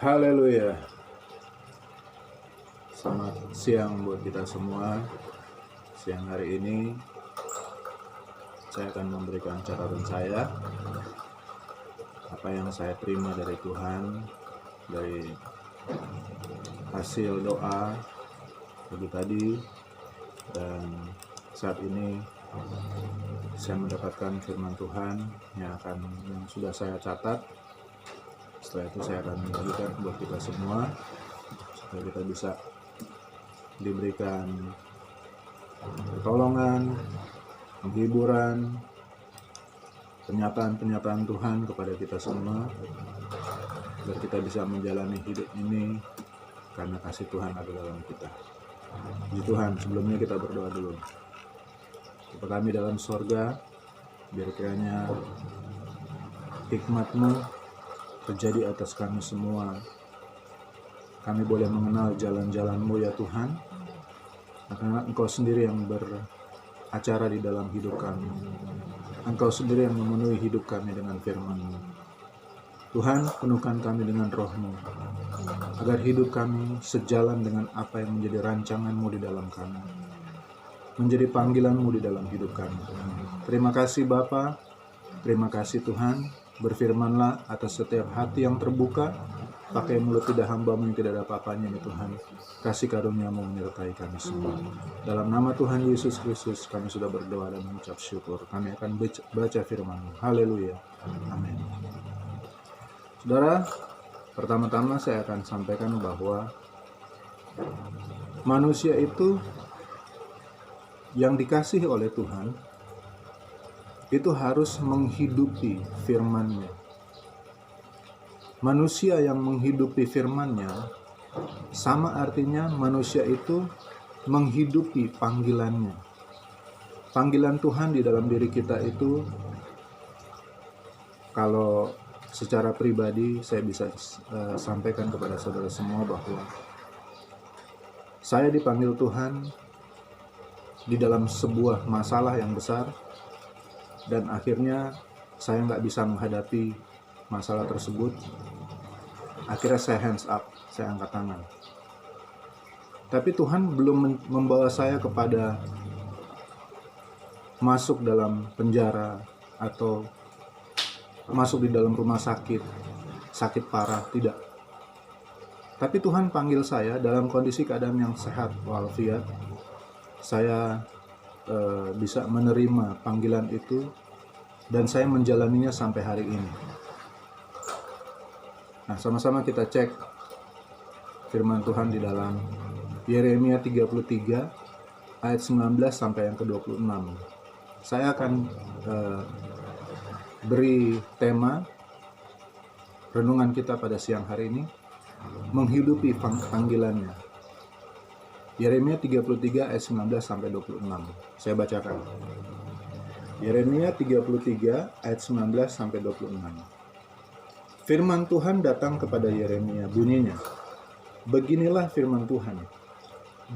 Haleluya. Selamat siang buat kita semua. Siang hari ini saya akan memberikan catatan saya, apa yang saya terima dari Tuhan, dari hasil doa pagi tadi, dan saat ini saya mendapatkan firman Tuhan yang sudah saya catat. Setelah itu saya akan membagikan buat kita semua supaya kita bisa diberikan pertolongan, penghiburan, pernyataan Tuhan kepada kita semua, agar kita bisa menjalani hidup ini karena kasih Tuhan ada dalam kita. Puji Tuhan, sebelumnya kita berdoa dulu. Bapa kami dalam sorga, biar kiranya hikmat-Mu terjadi atas kami semua. Kami boleh mengenal jalan-jalan-Mu ya Tuhan, karena Engkau sendiri yang beracara di dalam hidup kami. Engkau sendiri yang memenuhi hidup kami dengan firman-Mu. Tuhan, penuhkan kami dengan Roh-Mu, agar hidup kami sejalan dengan apa yang menjadi rancangan-Mu di dalam kami, menjadi panggilan-Mu di dalam hidup kami. Terima kasih Bapa, terima kasih Tuhan. Berfirmanlah atas setiap hati yang terbuka, pakai mulut tidak hamba-Mu yang tidak ada apa-apanya ya Tuhan. Kasih karunia-Mu menyertai kami semua. Dalam nama Tuhan Yesus Kristus kami sudah berdoa dan mengucap syukur. Kami akan baca firman-Mu. Haleluya. Amin. Saudara, pertama-tama saya akan sampaikan bahwa manusia itu yang dikasihi oleh Tuhan itu harus menghidupi firman-Nya. Manusia yang menghidupi firman-Nya sama artinya manusia itu menghidupi panggilan-Nya. Panggilan Tuhan di dalam diri kita itu, kalau secara pribadi saya bisa sampaikan kepada saudara semua bahwa saya dipanggil Tuhan di dalam sebuah masalah yang besar, dan akhirnya saya nggak bisa menghadapi masalah tersebut. Akhirnya saya hands up, saya angkat tangan. Tapi Tuhan belum membawa saya kepada masuk dalam penjara atau masuk di dalam rumah sakit parah, tidak. Tapi Tuhan panggil saya dalam kondisi keadaan yang sehat walafiat. Saya bisa menerima panggilan itu dan saya menjalaninya sampai hari ini. Nah, sama-sama kita cek firman Tuhan di dalam Yeremia 33 ayat 19 sampai yang ke-26. Saya akan beri tema renungan kita pada siang hari ini, menghidupi panggilannya. Yeremia 33 ayat 19 sampai 26. Saya bacakan. Yeremia 33 ayat 19 sampai 26. Firman Tuhan datang kepada Yeremia, bunyinya, beginilah firman Tuhan.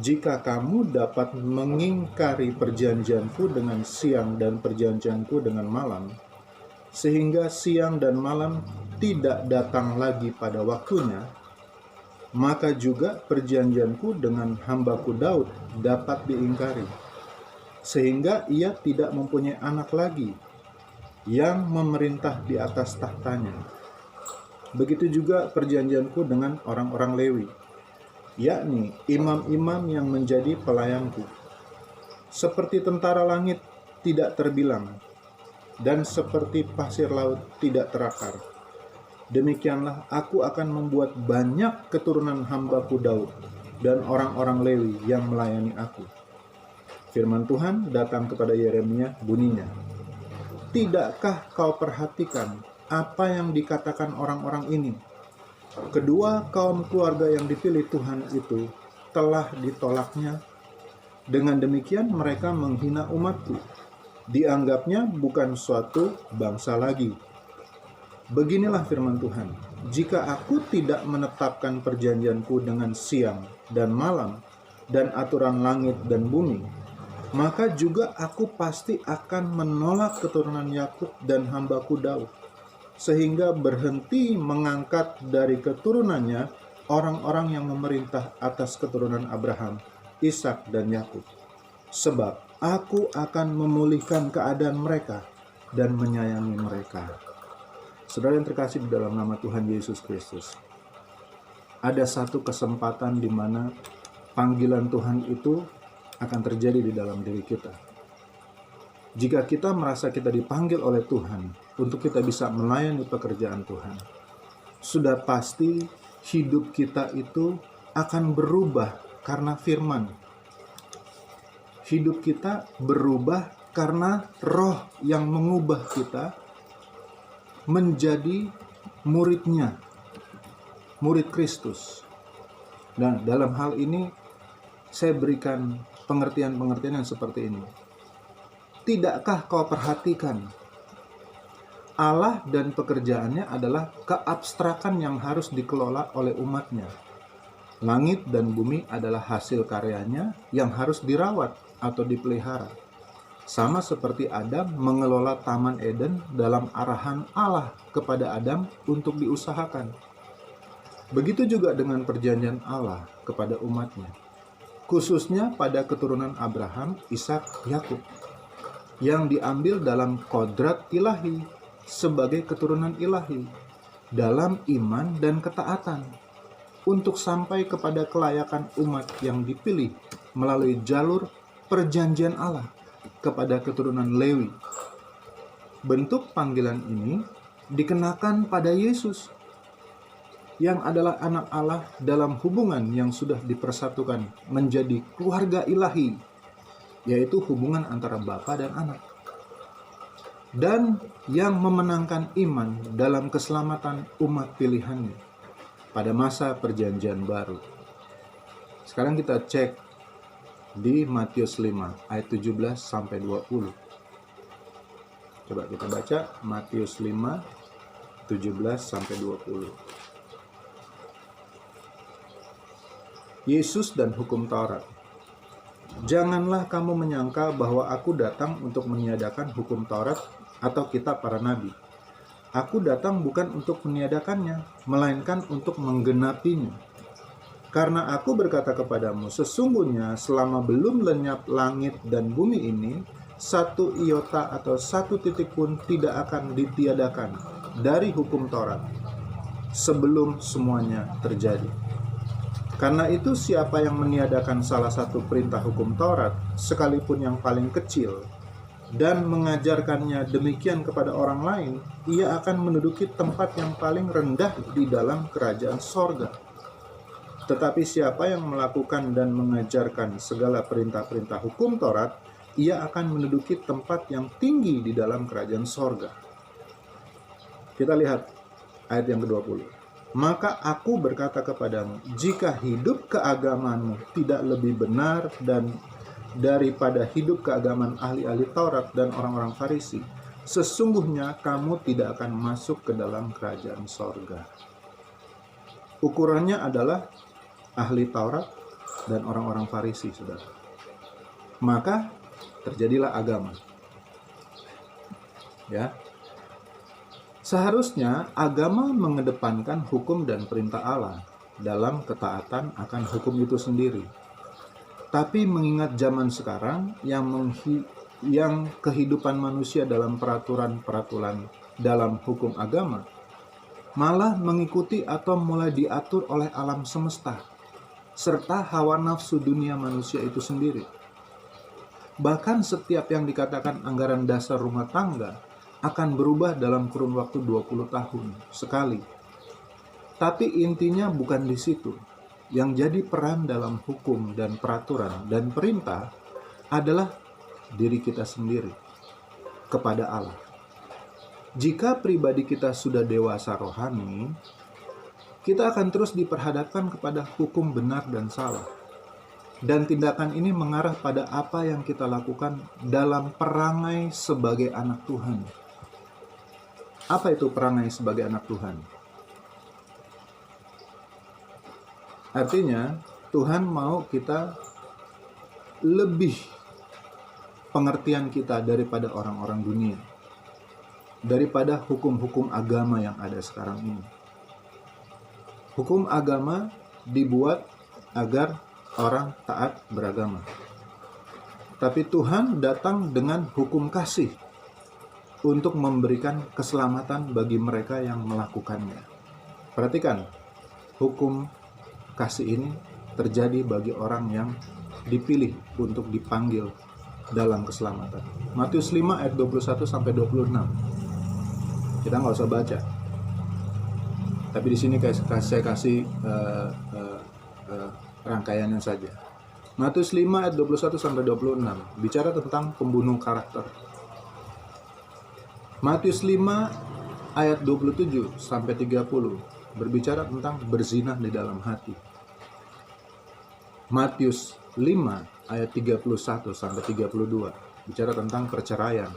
Jika kamu dapat mengingkari perjanjianku dengan siang dan perjanjianku dengan malam, sehingga siang dan malam tidak datang lagi pada waktunya, maka juga perjanjianku dengan hambaku Daud dapat diingkari, sehingga ia tidak mempunyai anak lagi yang memerintah di atas tahtanya. Begitu juga perjanjianku dengan orang-orang Lewi, yakni imam-imam yang menjadi pelayanku. Seperti tentara langit tidak terbilang, dan seperti pasir laut tidak terakar, demikianlah aku akan membuat banyak keturunan hambaku Daud dan orang-orang Lewi yang melayani aku. Firman Tuhan datang kepada Yeremia, bunyinya, tidakkah kau perhatikan apa yang dikatakan orang-orang ini? Kedua kaum keluarga yang dipilih Tuhan itu telah ditolaknya. Dengan demikian mereka menghina umatku. Dianggapnya bukan suatu bangsa lagi. Beginilah firman Tuhan, jika aku tidak menetapkan perjanjianku dengan siang dan malam dan aturan langit dan bumi, maka juga aku pasti akan menolak keturunan Yakub dan hambaku Daud. sehingga berhenti mengangkat dari keturunannya orang-orang yang memerintah atas keturunan Abraham, Ishak, dan Yakub. Sebab aku akan memulihkan keadaan mereka dan menyayangi mereka. Saudara yang terkasih di dalam nama Tuhan Yesus Kristus, ada satu kesempatan di mana panggilan Tuhan itu akan terjadi di dalam diri kita. Jika kita merasa kita dipanggil oleh Tuhan untuk kita bisa melayani pekerjaan Tuhan, sudah pasti hidup kita itu akan berubah karena firman. Hidup kita berubah karena Roh yang mengubah kita menjadi muridnya, murid Kristus. Dan dalam hal ini saya berikan pengertian-pengertian yang seperti ini. Tidakkah kau perhatikan, Allah dan pekerjaannya adalah keabstrakan yang harus dikelola oleh umatnya. Langit dan bumi adalah hasil karyanya yang harus dirawat atau dipelihara. Sama seperti Adam mengelola Taman Eden dalam arahan Allah kepada Adam untuk diusahakan. Begitu juga dengan perjanjian Allah kepada umatnya, khususnya pada keturunan Abraham, Ishak, Yakub, yang diambil dalam kodrat ilahi sebagai keturunan ilahi dalam iman dan ketaatan untuk sampai kepada kelayakan umat yang dipilih melalui jalur perjanjian Allah kepada keturunan Lewi. Bentuk panggilan ini dikenakan pada Yesus yang adalah anak Allah dalam hubungan yang sudah dipersatukan menjadi keluarga ilahi, yaitu hubungan antara Bapa dan Anak, dan yang memenangkan iman dalam keselamatan umat pilihannya pada masa perjanjian baru. Sekarang kita cek di Matius 5 ayat 17 sampai 20. Coba kita baca Matius 5 17 sampai 20. Yesus dan hukum Taurat. Janganlah kamu menyangka bahwa aku datang untuk meniadakan hukum Taurat atau kitab para nabi. Aku datang bukan untuk meniadakannya, melainkan untuk menggenapinya. Karena aku berkata kepadamu, sesungguhnya selama belum lenyap langit dan bumi ini, satu iota atau satu titik pun tidak akan ditiadakan dari hukum Taurat sebelum semuanya terjadi. Karena itu siapa yang meniadakan salah satu perintah hukum Taurat, sekalipun yang paling kecil, dan mengajarkannya demikian kepada orang lain, ia akan menduduki tempat yang paling rendah di dalam kerajaan sorga. Tetapi siapa yang melakukan dan mengajarkan segala perintah-perintah hukum Taurat, ia akan menduduki tempat yang tinggi di dalam kerajaan sorga. Kita lihat ayat yang ke-20. Maka aku berkata kepadamu, jika hidup keagamaanmu tidak lebih benar dan daripada hidup keagamaan ahli-ahli Taurat dan orang-orang Farisi, sesungguhnya kamu tidak akan masuk ke dalam kerajaan sorga. Ukurannya adalah ahli Taurat dan orang-orang Farisi, saudara. Maka terjadilah agama. Ya. Seharusnya agama mengedepankan hukum dan perintah Allah dalam ketaatan akan hukum itu sendiri. Tapi mengingat zaman sekarang yang kehidupan manusia dalam peraturan-peraturan dalam hukum agama malah mengikuti atau mulai diatur oleh alam semesta serta hawa nafsu dunia manusia itu sendiri. Bahkan setiap yang dikatakan anggaran dasar rumah tangga akan berubah dalam kurun waktu 20 tahun sekali. Tapi intinya bukan di situ. Yang jadi peran dalam hukum dan peraturan dan perintah adalah diri kita sendiri kepada Allah. Jika pribadi kita sudah dewasa rohani, kita akan terus diperhadapkan kepada hukum benar dan salah. Dan tindakan ini mengarah pada apa yang kita lakukan dalam perangai sebagai anak Tuhan. Apa itu perangai sebagai anak Tuhan? Artinya, Tuhan mau kita lebih pengertian kita daripada orang-orang dunia. daripada hukum-hukum agama yang ada sekarang ini. Hukum agama dibuat agar orang taat beragama. Tapi Tuhan datang dengan hukum kasih untuk memberikan keselamatan bagi mereka yang melakukannya. Perhatikan, hukum kasih ini terjadi bagi orang yang dipilih untuk dipanggil dalam keselamatan. Matius 5 ayat 21 sampai 26. Kita nggak usah baca. Tapi di sini saya kasih rangkaiannya saja. Matius 5 ayat 21 sampai 26 bicara tentang pembunuh karakter. Matius 5 ayat 27 sampai 30 berbicara tentang berzina di dalam hati. Matius 5 ayat 31 sampai 32 bicara tentang perceraian.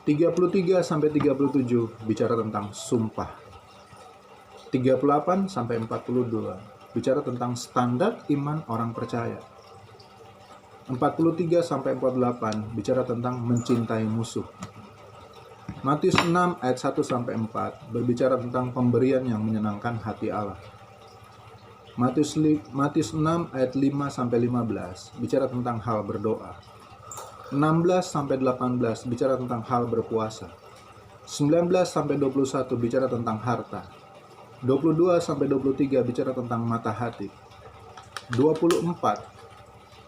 33 sampai 37 bicara tentang sumpah. 38 sampai 42 bicara tentang standar iman orang percaya. 43 sampai 48 bicara tentang mencintai musuh. Matius 6 ayat 1 sampai 4 berbicara tentang pemberian yang menyenangkan hati Allah. Matius 6 ayat 5 sampai 15 bicara tentang hal berdoa. 16 sampai 18 bicara tentang hal berpuasa. 19 sampai 21 bicara tentang harta. 22 sampai 23 bicara tentang mata hati. 24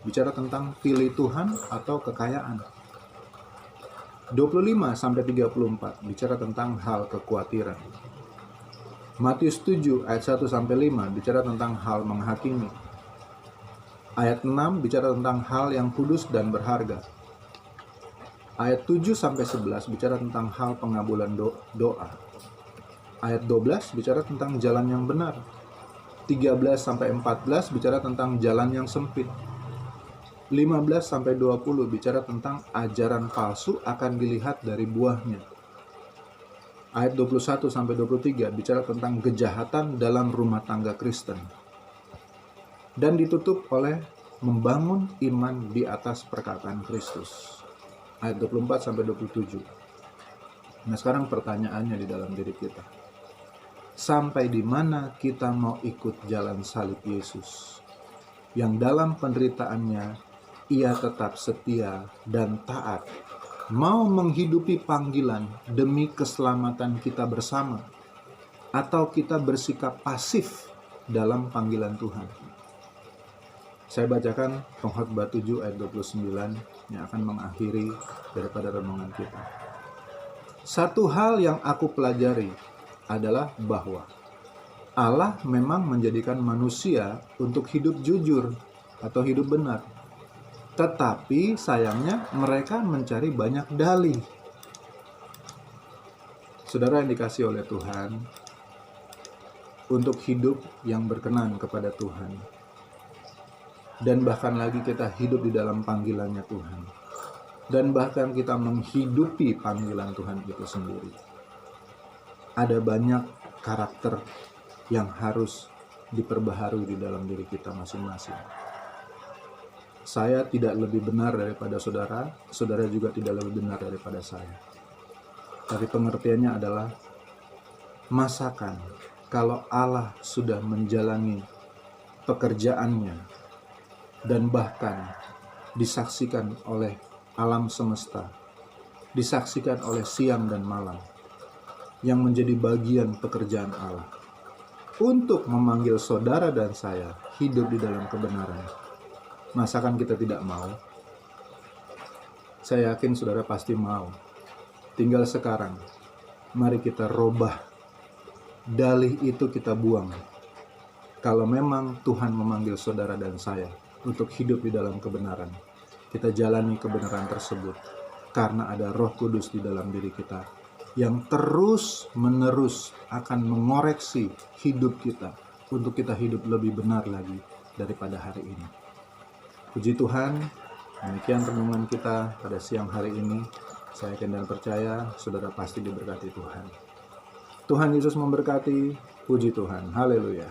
bicara tentang pilih Tuhan atau kekayaan. 25 sampai 34 bicara tentang hal kekhawatiran. Matius 7 ayat 1 sampai 5 bicara tentang hal menghakimi. Ayat 6 bicara tentang hal yang kudus dan berharga. Ayat 7 sampai 11 bicara tentang hal pengabulan doa. Ayat 12 bicara tentang jalan yang benar. 13 sampai 14 bicara tentang jalan yang sempit. 15 sampai 20 bicara tentang ajaran palsu akan dilihat dari buahnya. Ayat 21 sampai 23 bicara tentang kejahatan dalam rumah tangga Kristen. Dan ditutup oleh membangun iman di atas perkataan Kristus. Ayat 24 sampai 27. Nah, sekarang pertanyaannya di dalam diri kita. Sampai di mana kita mau ikut jalan salib Yesus, yang dalam penderitaannya ia tetap setia dan taat, mau menghidupi panggilan demi keselamatan kita bersama, atau kita bersikap pasif dalam panggilan Tuhan? Saya bacakan Pengkhotbah 7 ayat 29 yang akan mengakhiri daripada renungan kita. Satu hal yang aku pelajari adalah bahwa Allah memang menjadikan manusia untuk hidup jujur atau hidup benar. Tetapi sayangnya mereka mencari banyak dalih. Saudara yang dikasihi oleh Tuhan, untuk hidup yang berkenan kepada Tuhan, dan bahkan lagi kita hidup di dalam panggilannya Tuhan, dan bahkan kita menghidupi panggilan Tuhan itu sendiri, ada banyak karakter yang harus diperbaharui di dalam diri kita masing-masing. Saya tidak lebih benar daripada saudara, saudara juga tidak lebih benar daripada saya. Tapi pengertiannya adalah, masakan kalau Allah sudah menjalani pekerjaannya dan bahkan disaksikan oleh alam semesta, disaksikan oleh siang dan malam, yang menjadi bagian pekerjaan Allah untuk memanggil saudara dan saya hidup di dalam kebenaran. Masakan kita tidak mau? Saya yakin saudara pasti mau. Tinggal sekarang, mari kita robah. Dalih itu kita buang. Kalau memang Tuhan memanggil saudara dan saya untuk hidup di dalam kebenaran, kita jalani kebenaran tersebut karena ada Roh Kudus di dalam diri kita yang terus-menerus akan mengoreksi hidup kita untuk kita hidup lebih benar lagi daripada hari ini. Puji Tuhan, demikian renungan kita pada siang hari ini. Saya yakin dan percaya saudara pasti diberkati Tuhan. Tuhan Yesus memberkati. Puji Tuhan. Haleluya.